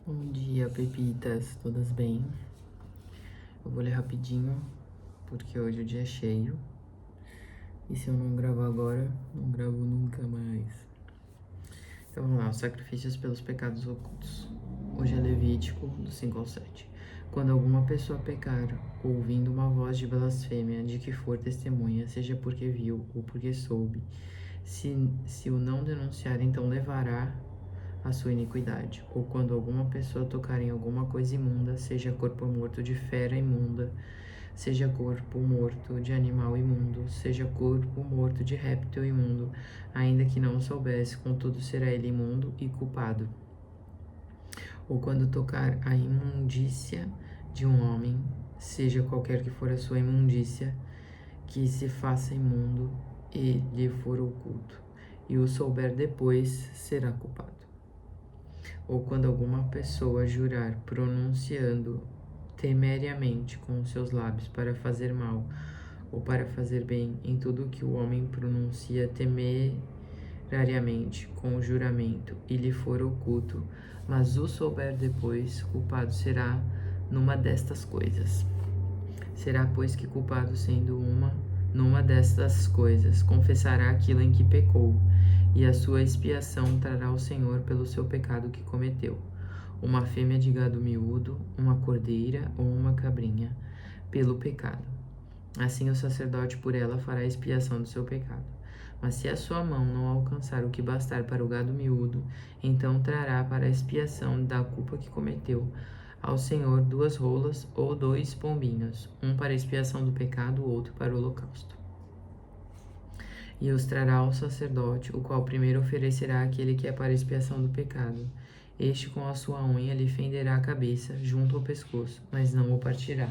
Bom dia, pepitas, todas bem? Eu vou ler rapidinho, porque hoje o dia é cheio. E se eu não gravar agora, não gravo nunca mais. Então vamos lá, os sacrifícios pelos pecados ocultos. Hoje é Levítico, do 5 ao 7. Quando alguma pessoa pecar, ouvindo uma voz de blasfêmia, de que for testemunha, seja porque viu ou porque soube, se o não denunciar, então levará a sua iniquidade. Ou quando alguma pessoa tocar em alguma coisa imunda, seja corpo morto de fera imunda, seja corpo morto de animal imundo, seja corpo morto de réptil imundo, ainda que não soubesse, contudo será ele imundo e culpado. Ou quando tocar a imundícia de um homem, seja qualquer que for a sua imundícia, que se faça imundo e lhe for oculto, e o souber depois, será culpado. Ou quando alguma pessoa jurar pronunciando temeriamente com os seus lábios para fazer mal ou para fazer bem em tudo o que o homem pronuncia temerariamente com o juramento e lhe for oculto, mas o souber depois, culpado será numa destas coisas. Será, pois, que culpado sendo numa destas coisas, confessará aquilo em que pecou, e a sua expiação trará ao Senhor pelo seu pecado que cometeu. Uma fêmea de gado miúdo, uma cordeira ou uma cabrinha, pelo pecado. Assim o sacerdote por ela fará expiação do seu pecado. Mas se a sua mão não alcançar o que bastar para o gado miúdo, então trará para a expiação da culpa que cometeu ao Senhor 2 rolas ou 2 pombinhos, um para a expiação do pecado, o outro para o holocausto. E os trará ao sacerdote, o qual primeiro oferecerá aquele que é para a expiação do pecado. Este com a sua unha lhe fenderá a cabeça, junto ao pescoço, mas não o partirá.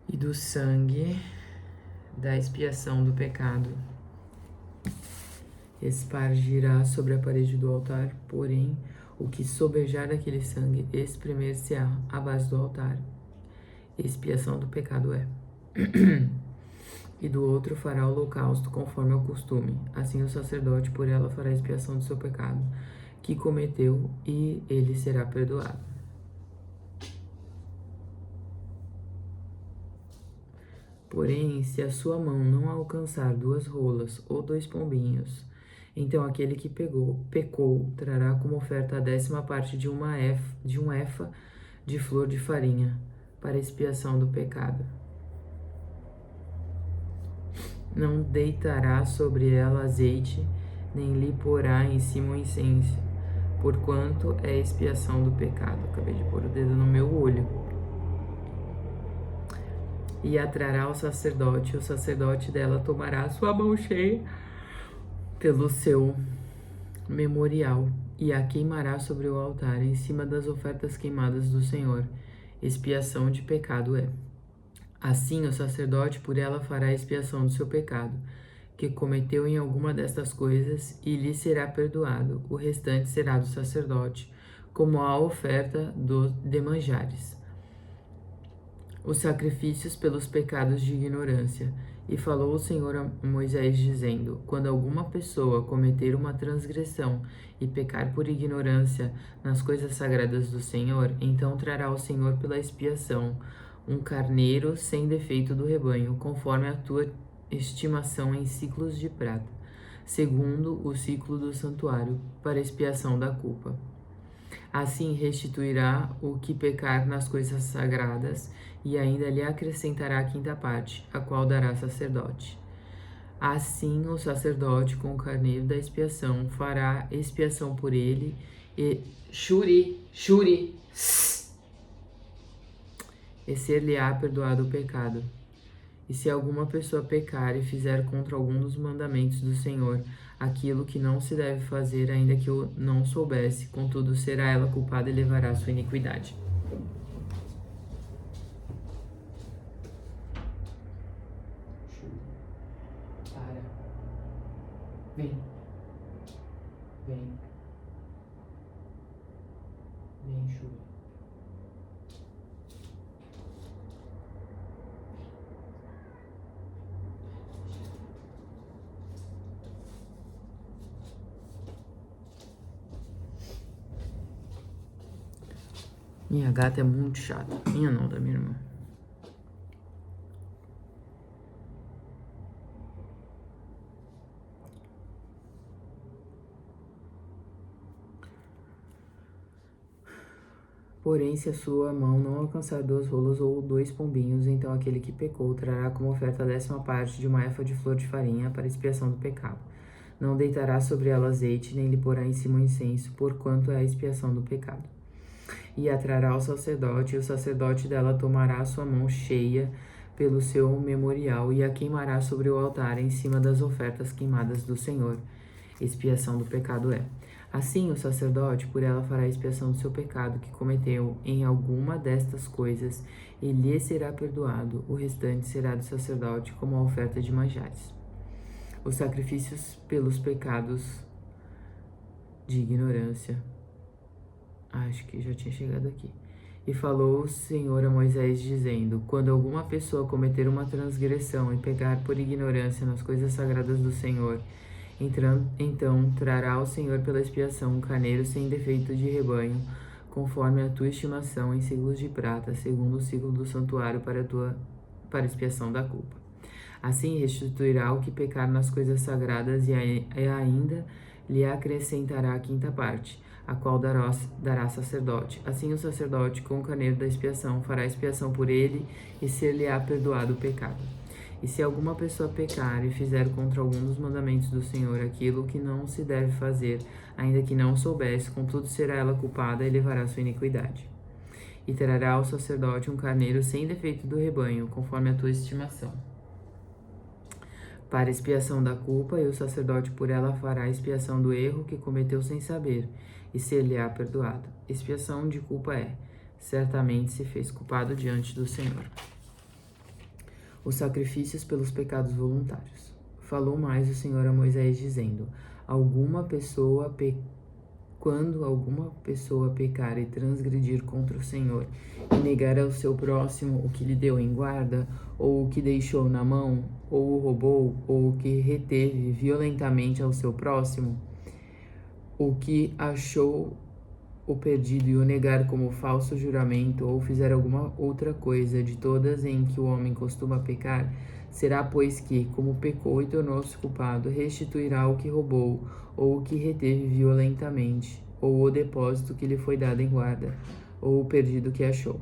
E do sangue da expiação do pecado espargirá sobre a parede do altar, porém o que sobejar daquele sangue espremer-se-á à base do altar. Expiação do pecado é. E do outro fará o holocausto conforme ao costume. Assim o sacerdote por ela fará expiação do seu pecado que cometeu, e ele será perdoado. Porém, se a sua mão não alcançar 2 rolas ou 2 pombinhos, então aquele que pecou trará como oferta a 10ª parte de um efa de flor de farinha, para expiação do pecado. Não deitará sobre ela azeite, nem lhe porá em cima o incenso, porquanto é expiação do pecado. Acabei de pôr o dedo no meu olho. E a trará ao sacerdote, e o sacerdote dela tomará a sua mão cheia pelo seu memorial, e a queimará sobre o altar, em cima das ofertas queimadas do Senhor. Expiação de pecado é. Assim o sacerdote por ela fará expiação do seu pecado, que cometeu em alguma destas coisas, e lhe será perdoado. O restante será do sacerdote, como a oferta de manjares. Os sacrifícios pelos pecados de ignorância. E falou o Senhor a Moisés, dizendo: quando alguma pessoa cometer uma transgressão e pecar por ignorância nas coisas sagradas do Senhor, então trará ao Senhor pela expiação um carneiro sem defeito do rebanho, conforme a tua estimação em ciclos de prata, segundo o ciclo do santuário, para expiação da culpa. Assim restituirá o que pecar nas coisas sagradas, e ainda lhe acrescentará a 5ª parte, a qual dará sacerdote. Assim o sacerdote, com o carneiro da expiação, fará expiação por ele, e e ser-lhe-á perdoado o pecado. E se alguma pessoa pecar e fizer contra algum dos mandamentos do Senhor aquilo que não se deve fazer, ainda que eu não soubesse, contudo será ela culpada e levará a sua iniquidade. Para. Vem. Vem. Vem, chuva. Minha gata é muito chata. Minha não, da minha irmã. Porém, se a sua mão não alcançar 2 rolos ou 2 pombinhos, então aquele que pecou trará como oferta a 10ª parte de uma efa de flor de farinha para expiação do pecado. Não deitará sobre ela azeite, nem lhe porá em cima o incenso, porquanto é a expiação do pecado. E a trará ao sacerdote, e o sacerdote dela tomará a sua mão cheia pelo seu memorial e a queimará sobre o altar em cima das ofertas queimadas do Senhor. Expiação do pecado é. Assim, o sacerdote por ela fará expiação do seu pecado que cometeu em alguma destas coisas, e lhe será perdoado. O restante será do sacerdote como a oferta de manjares. Os sacrifícios pelos pecados de ignorância. Acho que já tinha chegado aqui. E falou o Senhor a Moisés, dizendo: quando alguma pessoa cometer uma transgressão e pecar por ignorância nas coisas sagradas do Senhor, então trará ao Senhor pela expiação um carneiro sem defeito de rebanho, conforme a tua estimação, em ciclos de prata, segundo o ciclo do santuário para expiação da culpa. Assim restituirá o que pecar nas coisas sagradas e ainda lhe acrescentará a 5ª parte, a qual dará sacerdote. Assim o sacerdote, com o carneiro da expiação, fará expiação por ele e ser-lhe-á perdoado o pecado. E se alguma pessoa pecar e fizer contra algum dos mandamentos do Senhor aquilo que não se deve fazer, ainda que não soubesse, contudo será ela culpada e levará sua iniquidade. E trará ao sacerdote um carneiro sem defeito do rebanho, conforme a tua estimação, para expiação da culpa, e o sacerdote por ela fará expiação do erro que cometeu sem saber, e ser-lhe-á perdoado. Expiação de culpa é: certamente se fez culpado diante do Senhor. Os sacrifícios pelos pecados voluntários. Falou mais o Senhor a Moisés, dizendo: quando alguma pessoa pecar e transgredir contra o Senhor, e negar ao seu próximo o que lhe deu em guarda, ou o que deixou na mão, ou o roubou, ou o que reteve violentamente ao seu próximo, o que achou o perdido e o negar como falso juramento, ou fizer alguma outra coisa de todas em que o homem costuma pecar, será, pois que, como pecou e tornou-se culpado, restituirá o que roubou, ou o que reteve violentamente, ou o depósito que lhe foi dado em guarda, ou o perdido que achou,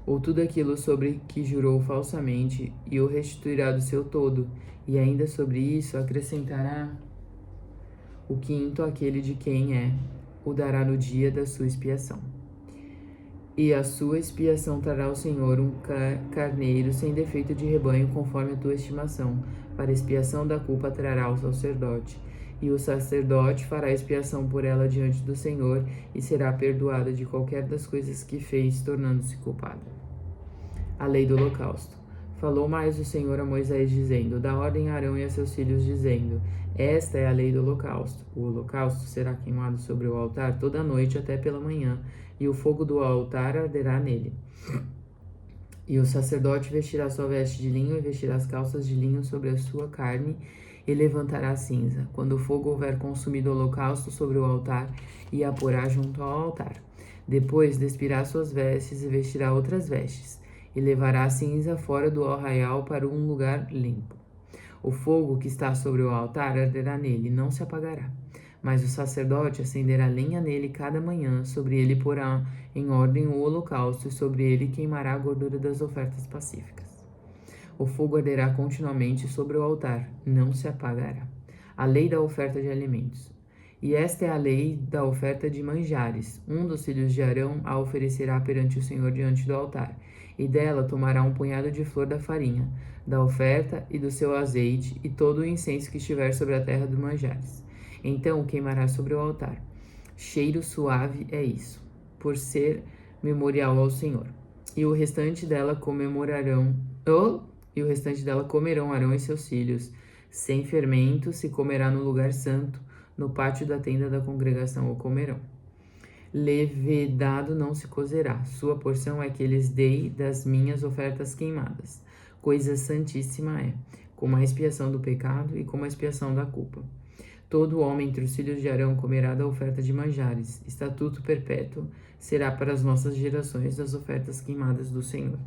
ou tudo aquilo sobre que jurou falsamente, e o restituirá do seu todo, e ainda sobre isso acrescentará o 5º aquele de quem é, o dará no dia da sua expiação. E a sua expiação trará ao Senhor um carneiro sem defeito de rebanho, conforme a tua estimação. Para expiação da culpa trará ao sacerdote. E o sacerdote fará expiação por ela diante do Senhor, e será perdoada de qualquer das coisas que fez, tornando-se culpada. A lei do holocausto. Falou mais o Senhor a Moisés, dizendo: dá ordem a Arão e a seus filhos, dizendo: esta é a lei do holocausto. O holocausto será queimado sobre o altar toda a noite até pela manhã, e o fogo do altar arderá nele. E o sacerdote vestirá sua veste de linho e vestirá as calças de linho sobre a sua carne, e levantará a cinza, quando o fogo houver consumido o holocausto sobre o altar, e a porá junto ao altar. Depois despirá suas vestes e vestirá outras vestes, e levará a cinza fora do arraial para um lugar limpo. O fogo que está sobre o altar arderá nele, e não se apagará. Mas o sacerdote acenderá lenha nele cada manhã, sobre ele porá em ordem o holocausto, e sobre ele queimará a gordura das ofertas pacíficas. O fogo arderá continuamente sobre o altar, não se apagará. A lei da oferta de alimentos. E esta é a lei da oferta de manjares. Um dos filhos de Arão a oferecerá perante o Senhor diante do altar, e dela tomará um punhado de flor da farinha, da oferta e do seu azeite, e todo o incenso que estiver sobre a terra dos manjares. Então o queimará sobre o altar. Cheiro suave é isso, por ser memorial ao Senhor. E o restante dela comerão Arão e seus filhos. Sem fermento se comerá no lugar santo, no pátio da tenda da congregação o comerão. Levedado não se cozerá, sua porção é que lhes dei das minhas ofertas queimadas. Coisa santíssima é, como a expiação do pecado e como a expiação da culpa. Todo homem entre os filhos de Arão comerá da oferta de manjares. Estatuto perpétuo será para as nossas gerações das ofertas queimadas do Senhor.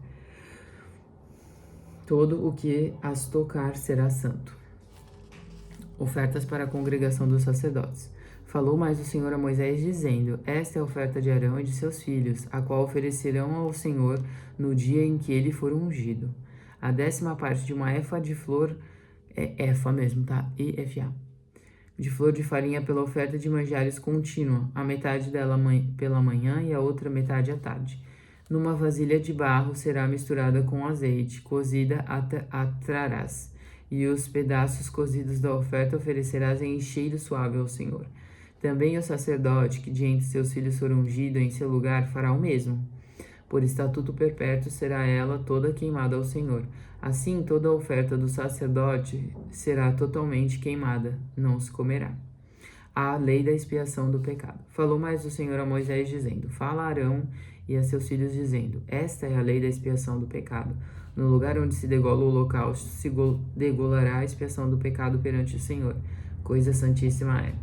Todo o que as tocar será santo. Ofertas para a congregação dos sacerdotes. Falou mais o Senhor a Moisés, dizendo: Esta é a oferta de Arão e de seus filhos, a qual oferecerão ao Senhor no dia em que ele for ungido. A 10ª parte de uma efa de flor, efa mesmo, tá? EFA. De flor de farinha pela oferta de manjares contínua, a metade dela pela manhã e a outra metade à tarde. Numa vasilha de barro será misturada com azeite, cozida a trarás, e os pedaços cozidos da oferta oferecerás em cheiro suave ao Senhor. Também o sacerdote, que de entre seus filhos for ungido em seu lugar, fará o mesmo. Por estatuto perpétuo será ela toda queimada ao Senhor. Assim, toda a oferta do sacerdote será totalmente queimada, não se comerá. A lei da expiação do pecado. Falou mais o Senhor a Moisés, dizendo: Fala a Arão e a seus filhos, dizendo: Esta é a lei da expiação do pecado. No lugar onde se degola o holocausto, se degolará a expiação do pecado perante o Senhor. Coisa santíssima é.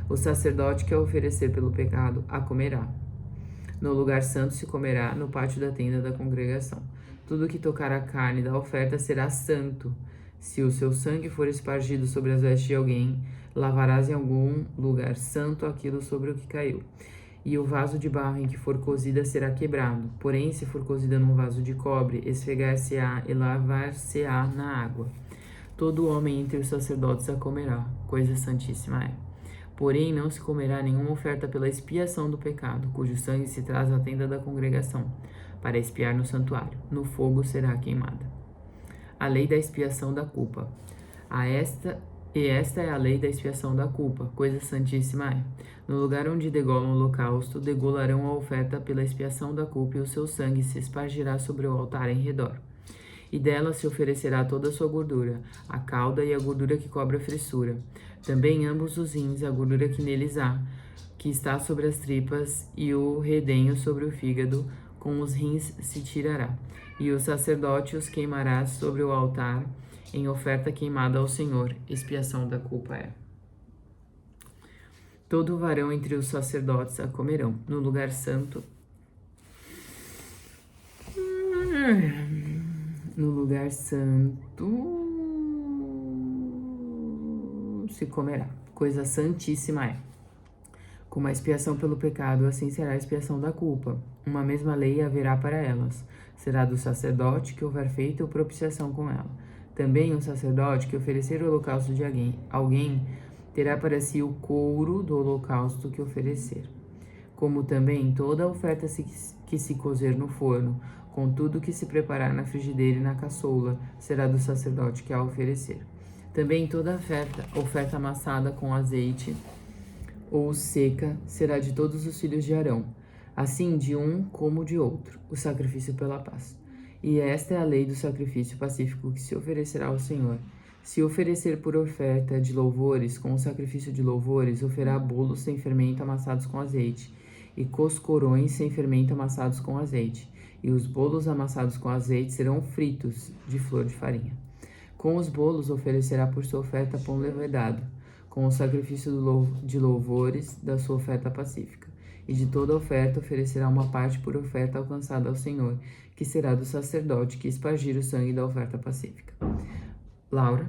O sacerdote que a oferecer pelo pecado, a comerá. No lugar santo se comerá, no pátio da tenda da congregação. Tudo que tocar a carne da oferta será santo. Se o seu sangue for espargido sobre as vestes de alguém, lavarás em algum lugar santo aquilo sobre o que caiu. E o vaso de barro em que for cozida será quebrado. Porém, se for cozida num vaso de cobre, esfregar-se-á e lavar-se-á na água. Todo homem entre os sacerdotes a comerá. Coisa santíssima é. Porém, não se comerá nenhuma oferta pela expiação do pecado, cujo sangue se traz à tenda da congregação, para expiar no santuário. No fogo será queimada. A lei da expiação da culpa. Esta é a lei da expiação da culpa, coisa santíssima é. No lugar onde degolam o holocausto, degolarão a oferta pela expiação da culpa, e o seu sangue se espargirá sobre o altar em redor. E dela se oferecerá toda a sua gordura, a cauda e a gordura que cobre a fressura. Também ambos os rins, a gordura que neles há, que está sobre as tripas, e o redenho sobre o fígado, com os rins se tirará. E o sacerdote os queimará sobre o altar, em oferta queimada ao Senhor. Expiação da culpa é. Todo varão entre os sacerdotes a comerão. No lugar santo... No lugar santo se comerá. Coisa santíssima é. Como a expiação pelo pecado, assim será a expiação da culpa. Uma mesma lei haverá para elas. Será do sacerdote que houver feito propiciação com ela. Também o sacerdote que oferecer o holocausto de alguém terá para si o couro do holocausto que oferecer. Como também toda a oferta que se cozer no forno, com tudo que se preparar na frigideira e na caçoula, será do sacerdote que a oferecer. Também toda oferta amassada com azeite ou seca será de todos os filhos de Arão, assim de um como de outro, o sacrifício pela paz. E esta é a lei do sacrifício pacífico que se oferecerá ao Senhor. Se oferecer por oferta de louvores, com o sacrifício de louvores, oferá bolos sem fermento amassados com azeite, e coscorões sem fermento amassados com azeite. E os bolos amassados com azeite serão fritos de flor de farinha. Com os bolos oferecerá por sua oferta pão levedado, com o sacrifício de louvores da sua oferta pacífica. E de toda oferta oferecerá uma parte por oferta alcançada ao Senhor, que será do sacerdote que espargir o sangue da oferta pacífica. Laura?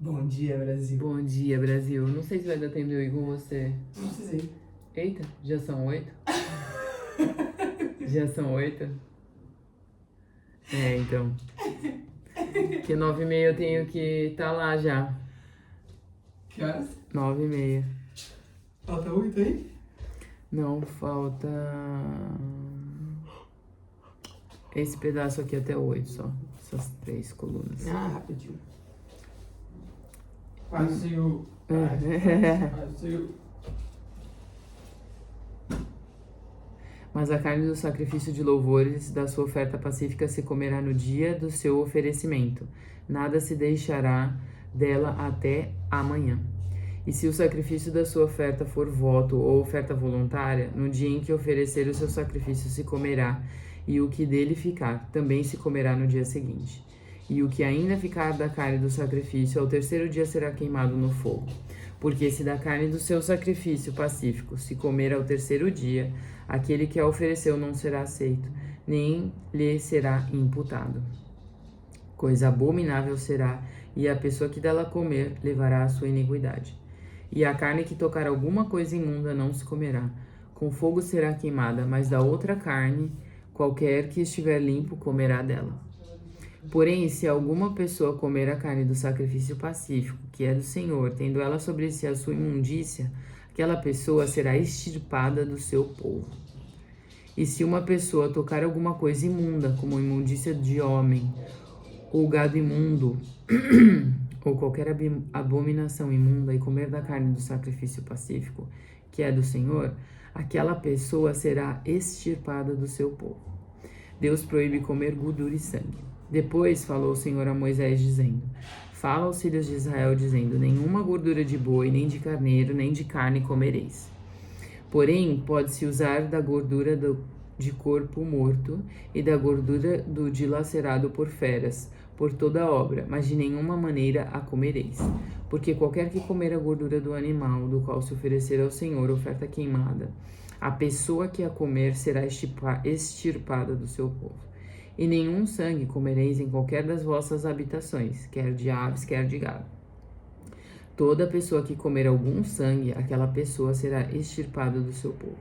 Bom dia, Brasil. Bom dia, Brasil. Não sei se vai dar tempo de eu ir com você. Não precisei. Eita, já são 8? Já são 8? É, então. Porque 9h30 eu tenho que estar lá já. Que horas? 9h30. Falta 8 aí? Não, falta... esse pedaço aqui até 8 só. Essas 3 colunas. Ah, rapidinho. Vazio. Vazio. Mas a carne do sacrifício de louvores da sua oferta pacífica se comerá no dia do seu oferecimento. Nada se deixará dela até amanhã. E se o sacrifício da sua oferta for voto ou oferta voluntária, no dia em que oferecer o seu sacrifício se comerá, e o que dele ficar também se comerá no dia seguinte. E o que ainda ficar da carne do sacrifício, ao terceiro dia será queimado no fogo. Porque se da carne do seu sacrifício pacífico se comer ao terceiro dia, aquele que a ofereceu não será aceito, nem lhe será imputado. Coisa abominável será, e a pessoa que dela comer levará a sua iniquidade. E a carne que tocar alguma coisa imunda não se comerá, com fogo será queimada, mas da outra carne, qualquer que estiver limpo comerá dela. Porém, se alguma pessoa comer a carne do sacrifício pacífico, que é do Senhor, tendo ela sobre si a sua imundícia, aquela pessoa será extirpada do seu povo. E se uma pessoa tocar alguma coisa imunda, como imundícia de homem, ou gado imundo, ou qualquer abominação imunda, e comer da carne do sacrifício pacífico, que é do Senhor, aquela pessoa será extirpada do seu povo. Deus proíbe comer gordura e sangue. Depois falou o Senhor a Moisés, dizendo: Fala aos filhos de Israel, dizendo: Nenhuma gordura de boi, nem de carneiro, nem de carne comereis. Porém, pode-se usar da gordura de corpo morto e da gordura do dilacerado por feras, por toda a obra, mas de nenhuma maneira a comereis. Porque qualquer que comer a gordura do animal, do qual se oferecer ao Senhor oferta queimada, a pessoa que a comer será extirpada do seu povo. E nenhum sangue comereis em qualquer das vossas habitações, quer de aves, quer de gado. Toda pessoa que comer algum sangue, aquela pessoa será extirpada do seu povo.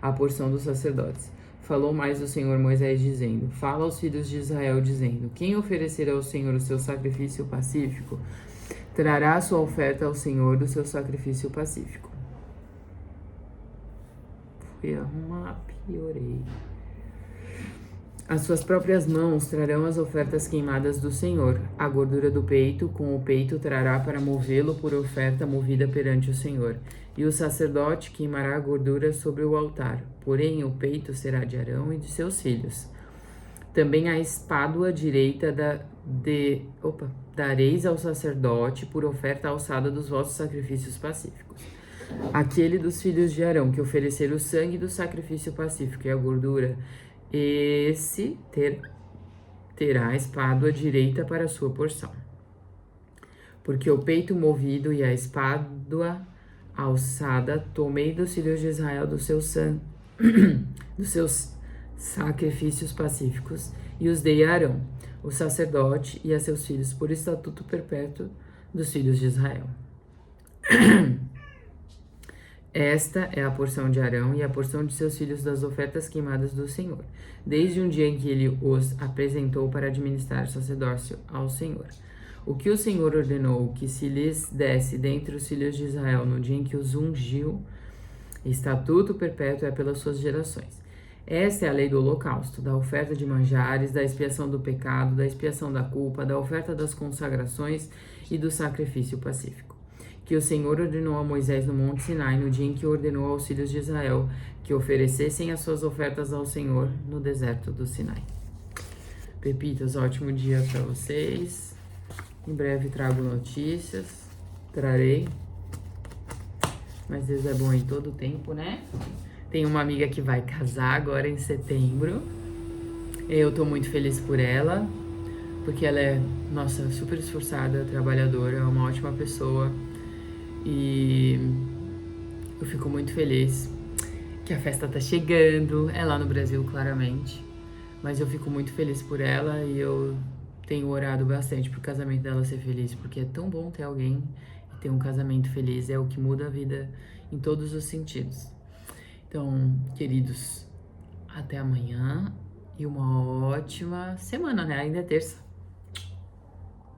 A porção dos sacerdotes. Falou mais o Senhor Moisés, dizendo: Fala aos filhos de Israel, dizendo: Quem oferecer ao Senhor o seu sacrifício pacífico, trará a sua oferta ao Senhor do seu sacrifício pacífico. Fui arrumar, piorei. As suas próprias mãos trarão as ofertas queimadas do Senhor. A gordura do peito, com o peito trará para movê-lo por oferta movida perante o Senhor. E o sacerdote queimará a gordura sobre o altar. Porém, o peito será de Arão e de seus filhos. Também a espádua direita dareis ao sacerdote por oferta alçada dos vossos sacrifícios pacíficos. Aquele dos filhos de Arão que oferecer o sangue do sacrifício pacífico e a gordura, esse terá a espádua direita para a sua porção. Porque o peito movido e a espádua alçada tomei dos filhos de Israel dos seus sacrifícios pacíficos e os dei a Arão, o sacerdote, e a seus filhos por estatuto perpétuo dos filhos de Israel. Esta é a porção de Arão e a porção de seus filhos das ofertas queimadas do Senhor, desde um dia em que ele os apresentou para administrar sacerdócio ao Senhor. O que o Senhor ordenou que se lhes desse dentre os filhos de Israel no dia em que os ungiu, estatuto perpétuo é pelas suas gerações. Esta é a lei do holocausto, da oferta de manjares, da expiação do pecado, da expiação da culpa, da oferta das consagrações e do sacrifício pacífico, que o Senhor ordenou a Moisés no Monte Sinai, no dia em que ordenou aos filhos de Israel que oferecessem as suas ofertas ao Senhor no deserto do Sinai. Pepitas, ótimo dia para vocês. Em breve trago notícias. Trarei. Mas Deus é bom em todo tempo, né? Tenho uma amiga que vai casar agora em setembro. Eu tô muito feliz por ela, porque ela é, nossa, super esforçada, trabalhadora, é uma ótima pessoa. E eu fico muito feliz que a festa tá chegando. É lá no Brasil, claramente. Mas eu fico muito feliz por ela e eu tenho orado bastante pro casamento dela ser feliz, porque é tão bom ter alguém e ter um casamento feliz. É o que muda a vida em todos os sentidos. Então, queridos, até amanhã e uma ótima semana, né? Ainda é terça.